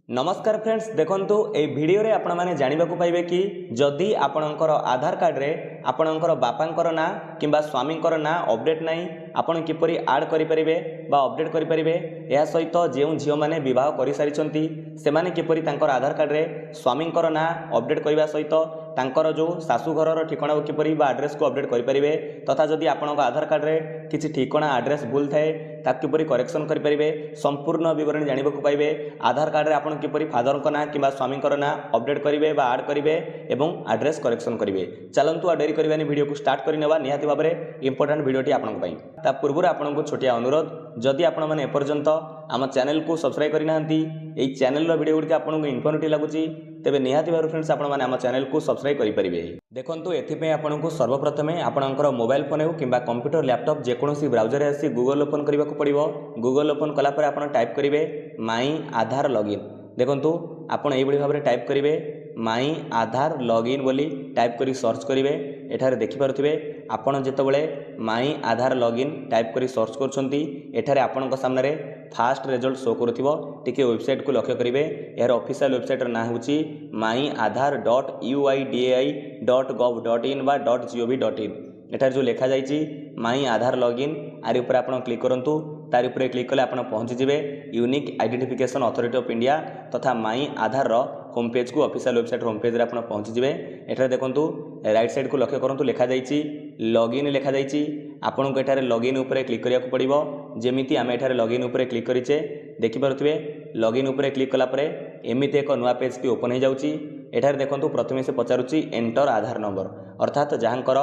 नमस्कार फ्रेंड्स देखंतु ए वीडियो रे आपण माने जानिबा को पाइबे कि जदि आपणकर आधार कार्ड रे आपणकर बापांकर ना किंबा स्वामींकर ना अपडेट नाही आपण किपरि ऐड करि परिबे बा अपडेट करि परिबे या सहित जेउ झियो माने विवाह करि सारिचंती से माने किपरि तांकर आधार कार्ड रे स्वामींकर ना अपडेट करिबा सहित तांकर जो सासू घरर ठिकाना किपरि बा एड्रेस को अपडेट करि परिबे तथा जदि आपणक आधार कार्ड रे किछि ठिकाना एड्रेस भूल थाए ताक किपरि करेक्शन करि परिबे संपूर्ण विवरण जानिबा को पाइबे आधार कार्ड रे आपण किपरि फादर को ना किंबा स्वामी को ना अपडेट करिवे बा ऐड करिवे एवं एड्रेस करेक्शन करिवे चलंतु आ डेरी करबानी वीडियो को स्टार्ट करि नेबा निहाती भाबरे इंपोर्टेंट वीडियोटी आपन पई ता पूर्व आपन को छोटिया अनुरोध जदि आपण माने एपर्यंत आम चैनल को सब्सक्राइब करि नाहंती एई चैनल रो वीडियो गुडी आपन को इन्फॉर्मेटिव लागुची तेबे निहाती भाबरे फ्रेंड्स आपण माने आम चैनल को सब्सक्राइब करि परिबे देखंतु एथि पे आपन को सर्वप्रथमे आपनकर मोबाइल फोन हो किंबा कंप्यूटर लैपटॉप जे कोनोसी ब्राउजर आसी गूगल ओपन करबा को पड़िबो गूगल ओपन कला पर आपन टाइप करिवे माई आधार लॉगिन देखंतु आपन एई बडी भाबरे टाइप करिवे माई आधार लॉगिन बोली टाइप करी सर्च करिवे एठारे देखि पारुथिबे आपण जेतबेले माई आधार लॉगिन टाइप करी सर्च करछंती एठारे आपनक सामने रे फास्ट रिजल्ट शो करूथिबो टिके वेबसाइट को लक्ष्य करिवे यार ऑफिशियल वेबसाइट ना होची myiaadhar.uidai.gov.in बा .gov.in एठारे जो लिखा जाइची माई आधार लॉगिन आरि ऊपर आपण क्लिक करंतु तारि ऊपर क्लिक कले आपण पहुंची जिवे unique identification authority of India तथा माई आधार रो होम पेज को ऑफिशियल वेबसाइट होम पेज रे आपण पहुंची जिवे एठारे देखंतु राइट साइड को लक्ष्य करंतु लिखा जाइची लॉगिन लिखा जाइची आपण को एठारे लॉगिन ऊपर क्लिक करिया को पड़िबो जेमिति आमे एठारे लॉगिन ऊपर क्लिक करिचे देखि पारुथिबे लॉगिन ऊपर क्लिक कला परे एमिति एक नुवा पेज टी ओपन हो जाउची एठारे देखंतु प्रथमे से पचारुची एंटर आधार नंबर अर्थात जहांकर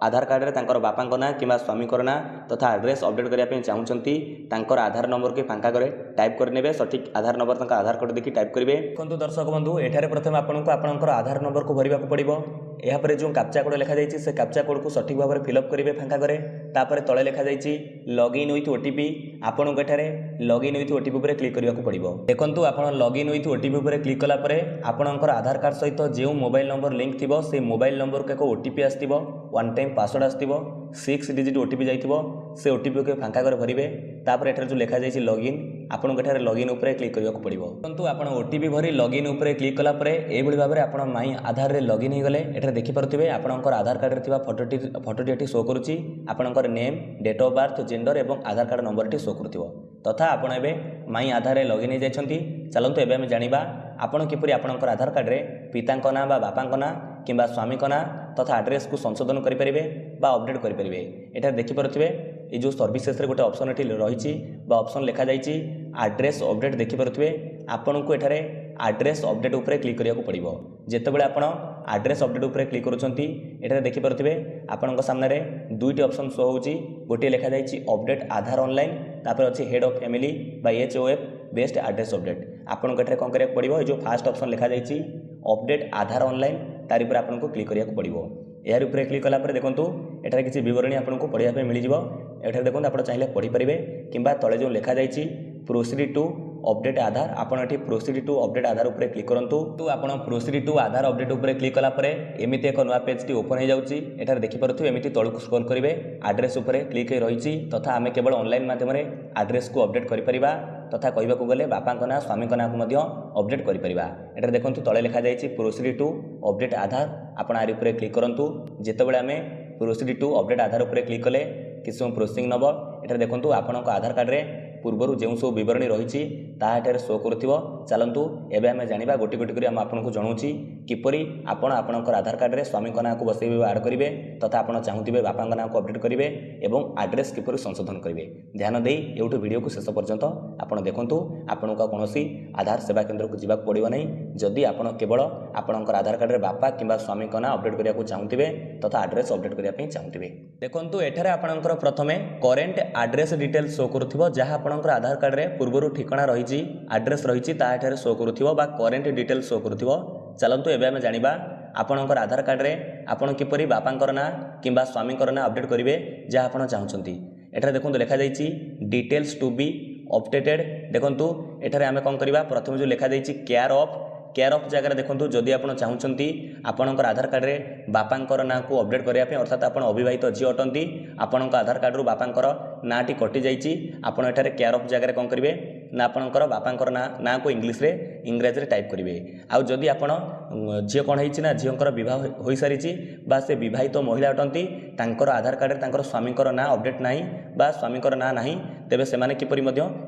आधार कार्ड रे तांकर बापांक ना किंबा स्वामींकर ना तथा एड्रेस अपडेट करिया पे चाहउचंती तांकर आधार नंबर के फांका करे टाइप कर नेबे सठिक आधार नंबर तांका आधार कार्ड देखि टाइप करिवे देखंतु दर्शक बंधु एठारे प्रथम आपनको आपनकर आधार नंबर को भरिबा को पड़िबो एहा परे जो कैप्चा कोड लिखा जाइछि से कैप्चा कोड को सठिक भाबरे फिल अप करिवे फांका करे तापरे तळे लिखा जाइछि लॉगिन विथ ओटीपी आपनको एठारे लॉगिन विथ ओटीपी ऊपर क्लिक करिया को पड़िबो देखंतु आपण लॉगिन विथ ओटीपी ऊपर क्लिक कला परे आपनकर आधार कार्ड सहित जे मोबाइल नंबर लिंक थिबो से मोबाइल नंबर को एक ओटीपी आस्तिबो वन टाइम पासवर्ड आस्तिबो 6 डिजिट ओटीपी जाइथिबो से ओटीपी के फांका करे भरिबे तापर एठारे जो लिखा जाइछि लॉगिन आपण एठारे लॉगिन ऊपर क्लिक करिया को पड़िबो परंतु आपण ओटीपी भरी लॉगिन ऊपर क्लिक कला परे ए बडी भाबरे आपण माई आधार रे लॉगिन हे गले एठारे देखि परथिबे आपणकर आधार कार्ड रे थिबा फोटोटी एठी शो करूची आपणकर name date of birth gender एवं आधार कार्ड नंबर टी शो करथिबो तथा आपण एबे माई आधार रे लॉगिन हे जायछंती चलंतु एबे हम जानिबा आपण किपरि आपणकर आधार कार्ड रे पितांक ना बा बापांक ना किंबा स्वामींक ना तथा एड्रेस को संशोधन करि परिबे बा अपडेट करि परिबे एठारे देखि परथिबे ए जो सर्विसेस रे गोटे ऑप्शन एठी रहिछि बा ऑप्शन लिखा जाइछि एड्रेस अपडेट देखि परथिबे आपण को एठारे एड्रेस अपडेट ऊपर क्लिक करिया को पड़िबो जेतेबेले आपण एड्रेस अपडेट ऊपर क्लिक करूछंती एठारे देखि परथिबे आपनक सामने रे दुईटी ऑप्शन शो होउछि गोटे लिखा जाइछि अपडेट आधार ऑनलाइन तापर अछि हेड ऑफ फैमिली बा एचओएफ बेस्ट एड्रेस अपडेट आपण को एठारे कोन करिया पड़िबो जो फास्ट ऑप्शन लिखा जाइछि अपडेट आधार ऑनलाइन तारि पर आपण को क्लिक करिया को पड़िबो यार ऊपर क्लिक कला पर देखंतु एठारे किछि विवरणी आपण को पढिया पे मिलि जिवो एठारे देखंतु आपण चाहिले पढि परिबे किंबा तळे जो लिखा जाइछि प्रोसीड टू अपडेट आधार आपण एठी प्रोसीड टू अपडेट आधार ऊपर क्लिक करंतु तो आपण प्रोसीड टू आधार अपडेट ऊपर क्लिक कला परे एमिति एक नवा पेज टी ओपन हे जाउची एठारे देखि परथु एमिति तळकु स्क्रॉल करिवे एड्रेस ऊपर क्लिक हे रहिछि तथा आमे केवल ऑनलाइन माध्यम रे एड्रेस को अपडेट करि परिबा तथा कहबा को गले बापांक ना स्वामींक ना को मध्य अपडेट करि परिबा एठारे देखंतु तळे लिखा जाइछि प्रोसीड टू अपडेट आधार आपण आरि ऊपर क्लिक करंतु जेतेबेले आमे प्रोसीड टू अपडेट आधार ऊपर क्लिक कले किसम प्रोसेसिंग नबो एठारे देखंतु आपनक आधार कार्ड रे पूर्वर जो सब विवरणी रही ताठे शो करुव चलतु एवं आम जाना गोटी गोटी कर आपको जनाऊँगी किपरि आपण आपणकर आधार कार्ड रे स्वामी ना को बसई आड करेंगे तथा आप चाहूबे बापा ना को अपडेट करेंगे और एड्रेस किपरि संशोधन करेंगे ध्यान दे यूट्यूब वीडियो को शेष पर्यंत आपड़ देखूँ आपन कौन आधार सेवा केन्द्र को जावाक पड़ो ना जदि आप केवल आपणकर आधार कार्ड रे बापा कि स्वामी ना अपडेट करने चाहूबे तथा एड्रेस अपडेट करने चाहूबे देखो एठारे आपणकर प्रथमे करेन्ट एड्रेस डिटेल्स शो करुथिबो जहाँ आपणकर आधार कार्ड रे पूर्वर ठिकाना रही एड्रेस रही ताठारे शो करुथिबो बा करेन्ट डिटेल्स शो करुथिबो चलंतु एबे हम जानिबा आपणकर आधार कार्ड रे आपण किपरि बापांकर ना किंबा स्वामींकर ना अपडेट करिवे जहाँ आपण चाहउछंती एठारे देखंतु लिखा जाइछि डिटेल्स टू बी अपडेटेड देखंतु एठारे आमे कोन करबा प्रथम जो लिखा जाइछि केयर ऑफ जगह देखो जदि आप चाहूँगी आपणकर आधार कार्ड रे बापांकर ना को अपडेट करने अर्थात आप अविवाहित झी अटंती आपण आधार कार्ड रु बापांकर नाटी कटि जाइए आपड़ एठारे केयर ऑफ जगह कौन करेंगे ना आपणकर बापांकर ना को इंग्राजी टाइप करेंगे। आउ जदि आपण झील कौन होना झीकर बहुत हो सारी बा से बहित महिला अटंती तांकर आधार कार्ड तांकर स्वामीकर ना अपडेट ना बा स्वामीकर ना ना तेबे से किपरि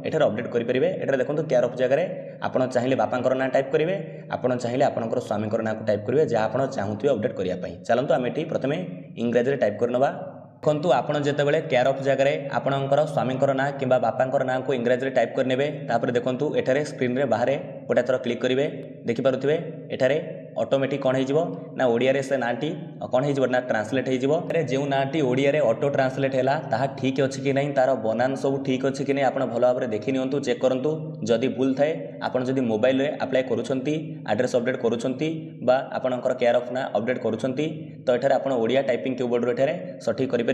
एठार अपडेट करेंगे। एठार देखो केयर ऑफ जगह आपड़ चाहिए बापांकर ना टाइप करेंगे आपड़ चाहिए आपंकर स्वामीकर ना को टाइप करेंगे जहाँ आप चाहूबे अपडेट करने। चलते आम ये प्रथम इंग्राजी टाइप करनवा। देखो आपड़ जितेबाला केयर ऑफ जगह आपणकर स्वामीकर ना कि बापांकर ना को इंग्राजी टाइप करने तापर देखो एठारे स्क्रीन रे बाहर गोटे थर क्लिक करेंगे देखिपे एठारे ऑटोमेटिक कौन हो ओडिया से नाटी कौन हो ट्रांसलेट हो जो नाटी ओडिया ऑटो ट्रांसलेट है ठीक अच्छे कि नहीं तार बनान सब ठीक अच्छे कि नहीं आप भल भाव में देखी नियंतु चेक करूँ जदि भूल थाए आपड़ जदि मोबाइल रे अप्लाई करुँच आड्रेस अपडेट करुँच आपणकर केयर ऑफ ना अपडेट करुँच तो ये आप ओडिया टाइपिंग कीबोर्ड एठारे सठिक करेंगे।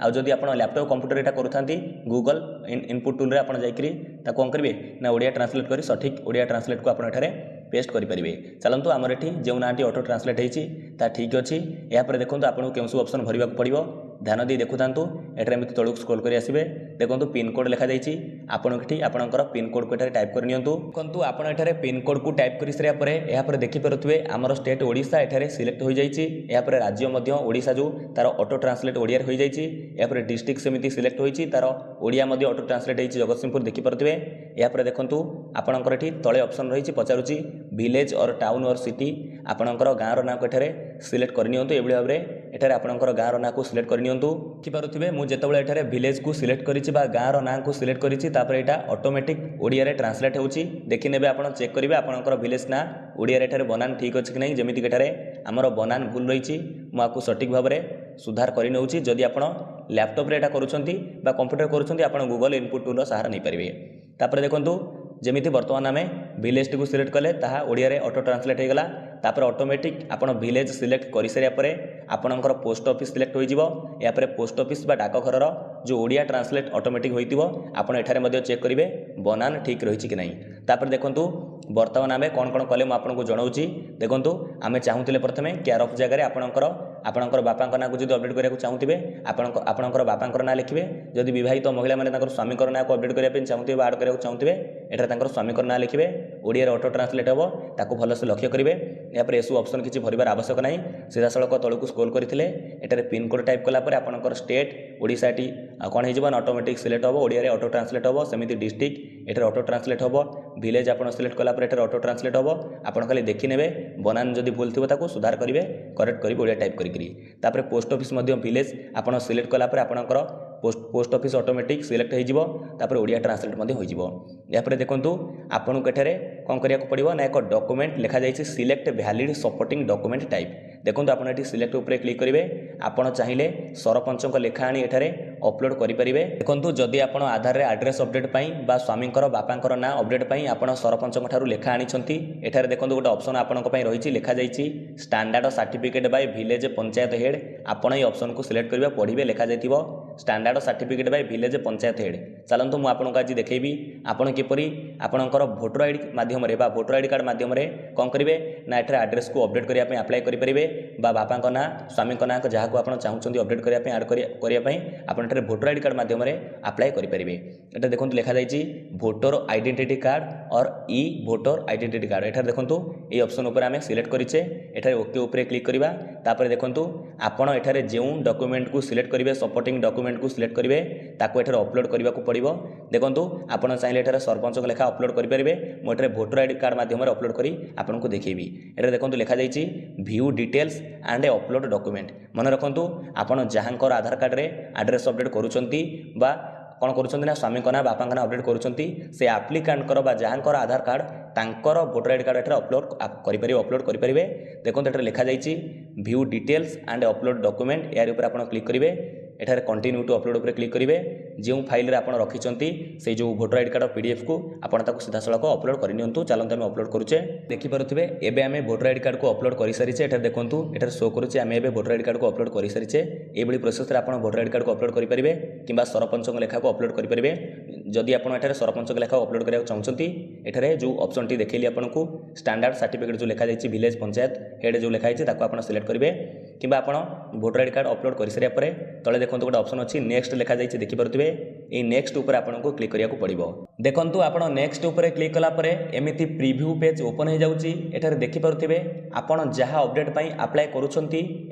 आउ जदि आप लैपटॉप कंप्यूटर यहाँ करूँ गूगल इनपुट टूल आप जाकि कौन करेंगे ना ओडिया ट्रांसलेट कर सठिक ओडिया ट्रांसलेट को आप पेस्ट करेंगे। चलतु आमर ये जो नाटी ऑटो ट्रांसलेट होता ठीक अच्छी यापर देखो आपको क्यों सब ऑप्शन भरवा पड़ो ध्यान दी देखु था एठार एमती तलू स्क्रॉल कर आसबे देखो पिन कोड लिखा जाइए आपठी आपंकर पिन कोड को टाइप कर नियंतु। देखो आप पिन कोड को टाइप कर सारापर यहाँ देखिपे आमर स्टेट ओडिशा एठारे सिलेक्ट हो जापर राज्य ओडिशा जो तार ऑटो ट्रांसलेट ओडिया हो जापर डिस्ट्रिक्ट सेमती सिलेक्ट होती तार ओडिया ऑटो ट्रांसलेट होती जगतसिंहपुर देखिपे यहाँ देखो आपंकर ये तले ऑप्शन रही पचारुची विलेज और टाउन और सिटी आपंकर गाँव ना को एठारे सिलेक्ट करनी ये भाव में एठारे आपंकर गाँव ना को सिलेक्ट करनी देखिपे मुझे एठारे विलेज को सिलेक्ट करी गाँव ना को सिलेक्ट करी यहाँ ऑटोमेटिक ओडिया रे ट्रांसलेट होची देखि नेबे आपण चेक करेंगे आपंकर विलेज ना ओडिया एठारे बनान ठीक अच्छे कि नहीं जमीती एठारे आमर बनान भूल रही मुझे सठिक भाव में सुधार कर नौची जदि आप लैपटॉप रे करुँच कंप्यूटर करुँच आप गूगल इनपुट टूल सहारा नहीं पारे। तापर देखो जमीती बर्तमान आम विलेज टी सिलेक्ट कले ताहा ओडिया रे ऑटो ट्रांसलेट होगला तापर ऑटोमेटिक आपण विलेज सिलेक्ट कर सारापर आपणकर पोस्ट ऑफिस सिलेक्ट हो पोस्ट ऑफिस बा डाकघर जो ओडिया ट्रांसलेट ऑटोमेटिक होइतिबो आपण एठारे चेक करेंगे बनान ठीक रही कि नहीं। तापर देखो बर्तमान आम कौन कौन कले मुझे जनाऊँगी देखो आम चाहूले प्रथम केयर ऑफ जगह आपणकर बापा ना को जो अपडेट करने चाहूबे आपणकर बापा ना लिखे जदि बहुत महिला मैंने स्वामीकर ना को अपडेट करने चाहूबे आड करने चाहूबे एठार स्वामीकर ना लिखे ओडिया ऑटो ट्रांसलेट हम ताको भलसे लक्ष्य करेंगे। यापर एसबू ऑप्शन किसी भरबार आवश्यक नहीं सीधा सड़क तलू स्क्रोल करते एटारे पिन कोड टाइप कलापर आपंकर स्टेट ओडिशा टी कौन हो ऑटोमेटिक सिलेक्ट हम ओडिया ऑटो ट्रांसलेट हम सेमती डिस्ट्रिक्ट एटार ऑटो ट्रांसलेट हम विलेज आप सिलेक्ट कलापर एटार ऑटो ट्रांसलेट हम आप खाली देखी ने बनान जदि भूल थी सुधार करेंगे करेक्ट करेंगे ओडिया टाइप करी। पोस्ट ऑफिस विलेज आप सिलेक्ट कलापर आपंकर पोस्ट ऑफिस ऑटोमेटिक सिलेक्ट हो ओडिया ट्रांसलेट हो। यापर देखो आपन को एठारे कौन करिया पड़ो ना एक डॉक्यूमेंट लिखा जाइए select valid supporting document type देखो आपड़ ये सिलेक्ट उपर क्लिक करेंगे आपड़ चाहिए सरपंच लेखा आनी एठारे अपलोड करेंगे। देखो जदि आप आधार रे एड्रेस अपडेट बा स्वामीकर बापांकर ना अपडेट आप सरपंच लेखा आनी एठारे देखो गोटे ऑप्शन आपण रही लिखा जाइए standard certificate bye village panchayat head आपण ये ऑप्शन को सिलेक्ट करेंगे पढ़े लिखा जाइए standard certificate bye village panchayat head. चलतु मुझे आज देखेबी आपड़ किपरि आपणकर भोटर आईडी माध्यम भोटर आईडी कार्ड माध्यम कौन करेंगे ना एठारे एड्रेस को अपडेट करने अप्लाई करेंगे बापा ना स्वामी ना जहाँ को आप चाहते अपडेट करने आड करने आप भोटर आईडी कार्ड माध्यम अप्लाई करेंगे। ये देखो लिखा जाइए भोटर आइडेंटिटी कार्ड और ई भोटर आइडेंटिटी कार्ड एठार देखो ये ऑप्शन उपर आम सिलेक्ट करें एठारे ओके उपर क्लिक करवा तापर देखो आपड़ एठारे जो डॉक्यूमेंट को सिलेक्ट करेंगे सपोर्टिंग डॉक्यूमेंट को सिलेक्ट करेंगे ताको एठारे अपलोड करने को पड़ो देखो आपड़ चाहिए एठारे सरपंच लेखा अपलोड करेंगे मुझे भोटर आईडी कार्ड माध्यम अपलोड करी आपको देखेबी। एटा देखो लिखा जाइए view details and upload document मन रखु आपड़ जहाँकर आधार कार्ड रे एड्रेस अपडेट करुँच बा कौन करुँच स्वामी ना बापा ना अपडेट करुँच से आप्लिकांटर बा जहाँकर आधार कार्ड तांकर भोटर आईडी कार्ड अपलोड करेंगे देखो ये लिखा जाइए view details and upload document यार ऊपर आप क्लिक करेंगे एठारे कंटिन्यू टू अपलोड उपर क्लिक करेंगे जो फाइल आप रखिंट से जो भोटर आईडी कार्ड पीडीएफ को आपड़ सीधा सड़क अपलोड करनी चलते आम अपलोड करुचे देखिपे एवं आम भोटर आईडी कार्ड को अपलोड कर सारी एठारे देखो एठारे शो करुचे आम एवं भोटर आईडी कार्ड को अपलोड कर सारी ये प्रोसेस आप भोटर आईडी कार्ड को अपलोड करेंगे कि सरपंच लेखा को अपलोड करेंगे जदि आप सरपंच लेखा अपलोड करने चाहते एठारे जो ऑप्शन टी देखली आपको स्टैंडर्ड सर्टिफिकेट जो लिखा जाइए विलेज पंचायत हेड जो लिखाई आप सिलेक्ट करेंगे कि भोटर आईडी कार्ड अपलोड कर सारापर तले देखो गोटे ऑप्शन अच्छी नेक्स्ट लिखा जाइए देखिपे এই নেক্সট উপরে আপনার ক্লিক করা পড়ব। দেখুন আপনার নেক্সট উপরে ক্লিক কলাপরে এমিতি প্রিভিউ পেজ ওপন হয়ে যাচ্ছি। এখানে দেখিপারে আপনার যা অপডেট পাই আপ্লাই করছেন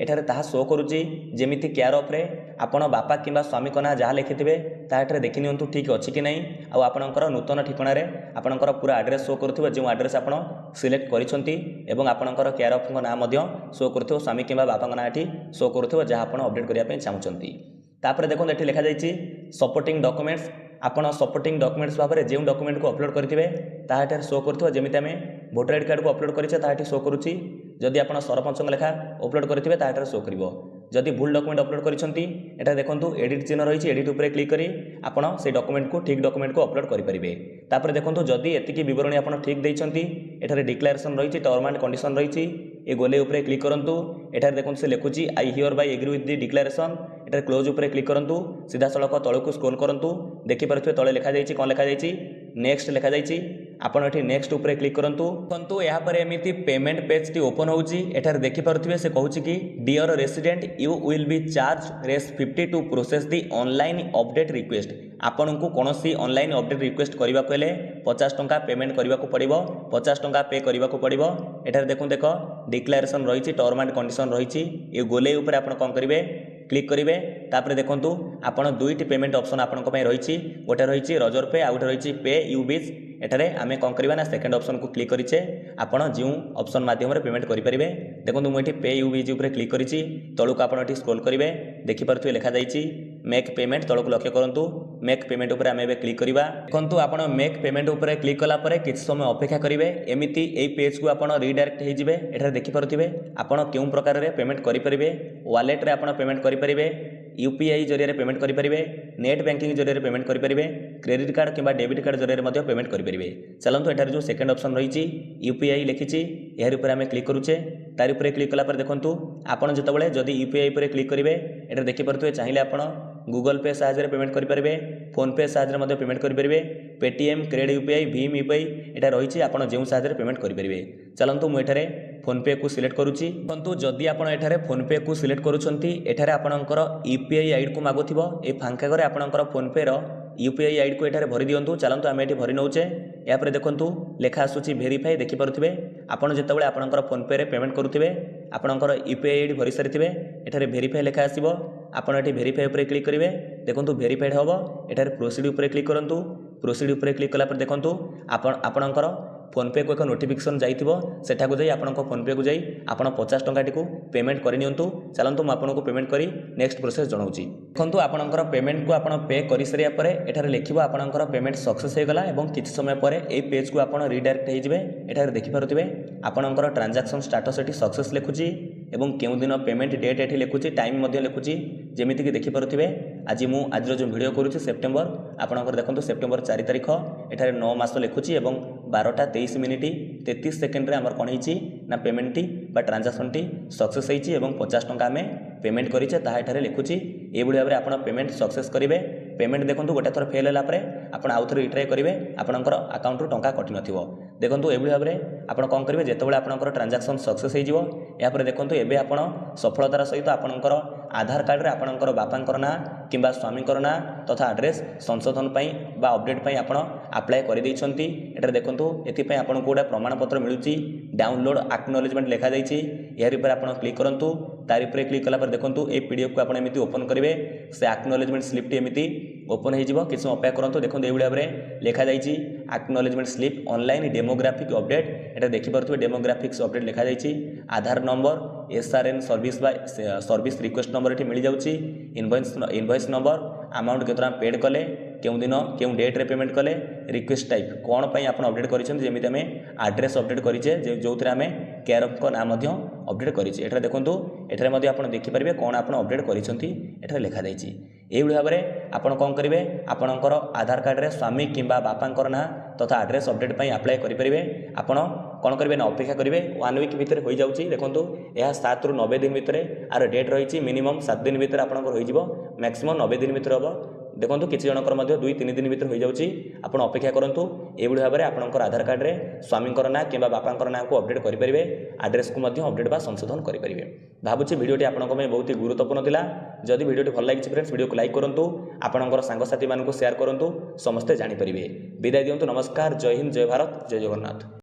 এখানে তাহা শো করুচি যেমিতি কেয়ার অফ্রে আপনার বাপা কিংবা স্বামী না যা লিখিবে তা এখানে দেখি নিয়ন্তু ঠিক অছি কি নাই। আপনার নূতন ঠিকার আপনার পুরা আড্রেস শো করুথিব যে আড্রেস আপনার সিলেক্ট করেছেন এবং আপনার কেয়ার অফ না শো করুথিব স্বামী কিংবা বাপা না এটি শো করুথিব যা আপনার অপডেট করা চাহুমান। তাপরে দেখুন এটি লেখা যাই সপোর্টিং ডকুমেন্টস আপনার সপোর্টিং ডকুমেন্টস ভাবে যে ডকুমেন্ট को अपलोड करेंगे ताहा एठार शो करुवा जमी आम भोटर आईडी कार्ड को अपलोड करेंगे ताहा शो करुच्ची। जदि आप सरपंच लेखा अपलोड करेंगे ताहा शो कर जदि भूल डॉक्यूमेंट अपलोड करिसेंती एटा देखंतु एडिट चिन्ह रही एडिट उपरे क्लिक करी आपण से डॉक्यूमेंट को ठीक डॉक्यूमेंट को अपलोड करि परिबे। तापर देखंतु जदि एतिकी विवरणी आपण ठीक दैछंती एठारे डिक्लेरेशन रही टर्म एंड कंडीशन रही ए गोले उपरे क्लिक करंतु एठारे देखंतु से लिखुची I hereby agree with the declaration एठारे क्लोज उपरे क्लिक करंतु सीधा सड़क तळकु स्क्रॉल करंतु देखि पारथुवे तळे लिखा जायछि कोन लिखा जायछि नेक्स्ट लिखा जायछि आपण एठी नेक्स्ट उपरे क्लिक करंतु देखंतु या पर एमिति पेमेंट पेज टी ओपन होउची एठारे देखि पारथुवे से कहूची कि dear resident you will be charge Rs 50 to process the online update request आपण को कोनोसी ऑनलाइन अपडेट रिक्वेस्ट करबा को हेले 50 टंका पेमेंट करबा को पड़िबो 50 टंका पे करबा को पड़िबो। एठारे देखो देख डिक्लेरेशन रही टर्म एंड कंडीशन रही ये गोले ऊपर आपण कोन करिवे क्लिक करेंगे। तापर देखंतु आपण दुईटी पेमेंट ऑप्शन आपण को रही गोटे रही रजर पे आ गोटे रही पे यूबीज एठारे आमे कौन करवा ना सेकंड ऑप्शन को क्लिक करिचे आपण जो ऑप्शन माध्यम पेमेंट करेंगे। देखो मुझे पे यूबीज उपर क्लिक करी तलुक आप स्क्रॉल करेंगे देखि पारथुवे लिखा जायछि मेक पेमेंट तलुक लक्ष्य करंतु मेक पेमेंट उपर आमे क्लिक करवा। देखंतु आपण मेक पेमेंट उपर क्लिक कला परे किछ समय अपेक्षा करेंगे एमिति ए पेज को आपण रिडायरेक्ट हो जिवे। एठारे देखि पारथुवे आपण केउ प्रकार रे पेमेंट करि परिबे वॉलेट रे आपण पेमेंट करि परिबे यूपीआई जरिए पेमेंट करेंगे नेट बैंकिंग जरिए पेमेंट करेंगे क्रेडिट कार्ड किंबा डेबिट कार्ड जरिए पेमेंट करेंगे। चलते एठार जो सेकंड ऑप्शन रही यूपीआई लिखी यार ऊपर आम क्लिक करुचे तार ऊपर क्लिक कला पर देखंतु आपण जितेबाला जदि यूपीआई पर क्लिक करेंगे एटा देखि पारथुवे चाहिए आपण गूगल पे साहाय्य पेमेंट करेंगे फोन पे साहाय्य पेमेंट करेंगे Paytm credit UPI Bhim UPI एटा रही आप जो साहाय्य पेमेंट करेंगे। चलतु मुझे फोन पे को सिलेक्ट करुच्ची परंतु जदि आप फोन पे को सिलेक्ट करुँचे एठारे आपणकर यूपीआई आईडी को मागुथिबो ए फांका घरे आपणकर फोन पे रो यूपीआई आईडी को एठारे भरी दियंतु। चलतु आम ये भरी नौचे या पर देखंतु लेखा आसुची वेरीफाई देखि पारुथिबे आपण जेतेबेले आपणकर फोन पे रे पेमेंट करुथिबे आपणकर यूपीआई आईडी भरी सारिथिबे एठारे वेरीफाई लेखा आसीबो आपण एठी वेरीफाई ऊपर क्लिक करेंगे। देखंतु वेरीफाइड होबो एठारे प्रोसीड ऊपर क्लिक करंतु प्रोसीड ऊपर क्लिक कला पर देखंतु आपणकर फोन पे को एक नोटिफिकेशन जाइथिबो सेठाको जाई आपणको फोन पे को जाई आपण 50 टंकाटी को पेमेंट करि नियंतु। चलंतु म आपनको पेमेंट करी नेक्स्ट प्रोसेस जणाउची। देखंतु आपणकर पेमेंट को आपण पे करि सरिया परे एठारे लिखिबो आपणकर पेमेंट सक्सेस हे गला एवं किछ समय परे ए पेज को आपण रिडायरेक्ट हे जिवे। एठारे देखि पारुथिबे आपणकर ट्रांजैक्शन स्टेटस एठी सक्सेस लिखुची एवं केउ दिन पेमेंट डेट एठी लिखुची टाइम मध्ये लिखुची जेमिति कि देखि पारुथिबे आज मु आज जो वीडियो करूची सेप्टेम्बर आपणकर देखंतु सेप्टेम्बर 4 तारिख एठारे 9 मास लिखुची एवं 12:23 मिनिट 33 सेकेंड रे हमर कोन हिची ना पेमेंट टी बा ट्रांजैक्शन टी सक्सेस हिची एवं 50 टंका आमे पेमेंट करिचे ताहा एठारे लिखुची। ए बुढी भाबरे आपण पेमेंट सक्सेस करिवे पेमेंट देखंतु गोटे थर फेल होला परे आपण आउ थर रिट्राई करिवे आपणकर अकाउंट रु टंका कटि नथिवो। देखंतु ए बुढी भाबरे आपण कोन करिवे जेतेबेले आपणकर ट्रांजैक्शन सक्सेस हे जिवो या परे देखंतु एबे आपण सफलतार सहित आपणकर आधार कार्ड रे आपणकर बापांकर ना किंबा स्वामींकर ना तथा एड्रेस संशोधन पई बा अपडेट पई आपण अप्लाई करि दैछंती। एटा देखंतु एथि पई आपण कोडा प्रमाण पत्र मिलुची डाउनलोड एक्नॉलेजमेंट लेखा जाइछि यार ऊपर आपण क्लिक करंतु तार ऊपर क्लिक कला पर देखंतु ए पीडीएफ को आपण एमिति ओपन करिवे से एक्नॉलेजमेंट स्लिप टी एमिति ओपन हो जिवो किछ अपेक्षा करंतु। देखंतु ए बुढी भाबरे लेखा जाइछि acknowledgement slip online demographic update एटा देखि पारथुवे डेमोग्राफिक्स अपडेट लेखा जाइछि आधार नंबर एसआरएन सर्विस बा सर्विस रिक्वेस्ट नंबर एठी मिल जाउछि इनवॉइस नंबर अमाउंट केतरा पेड कले केउ दिन केउ डेट रे पेमेंट कले रिक्वेस्ट टाइप कोन पई आपण अपडेट करिसें जेमिति हमें एड्रेस अपडेट करिचे जोथरे हमें केयर ऑफ को नाम मध्य अपडेट करिचे। एठरे देखंतु एठरे मध्य आपण देखि परिबे कोन आपण अपडेट करिसंती एठरे लेखा जाइछि। एई भाबरे आपण कोन करिवे आपणकर आधार कार्ड रे स्वामी किंबा बापांकर ना तथा एड्रेस अपडेट पई अप्लाई करि परिबे आपण कोन करिवे ना अपेक्षा करिवे 1 वीक भितर होई जाउछि। देखंतु यह 7 रु 90 दिन भितर आर डेट रहिछि मिनिमम 7 दिन भितर आपणकर होई जिवो मैक्सिमम 90 दिन भितर हबो देखो किसी जनकर 2-3 दिन भर हो जाऊँगी आप अपेक्षा करूँ एभली भाव में आपंकर आधार कार्ड में स्वामींकर ना कि बापांकर ना को अपडेट करेंगे आड्रेस को अपडेट बा संशोधन करेंगे। भावुँ भिडियोटी आपंक बहुत गुरुत्वपूर्ण था। जदि भिडियोटी भल लगी फ्रेंड्स भिडियो को लाइक करूँ आपंकर सांगसाथी मानक शेयर करूँ समस्ते जानीपर। विदाय दिंतु। नमस्कार। जय हिंद, जय भारत, जय जगन्नाथ।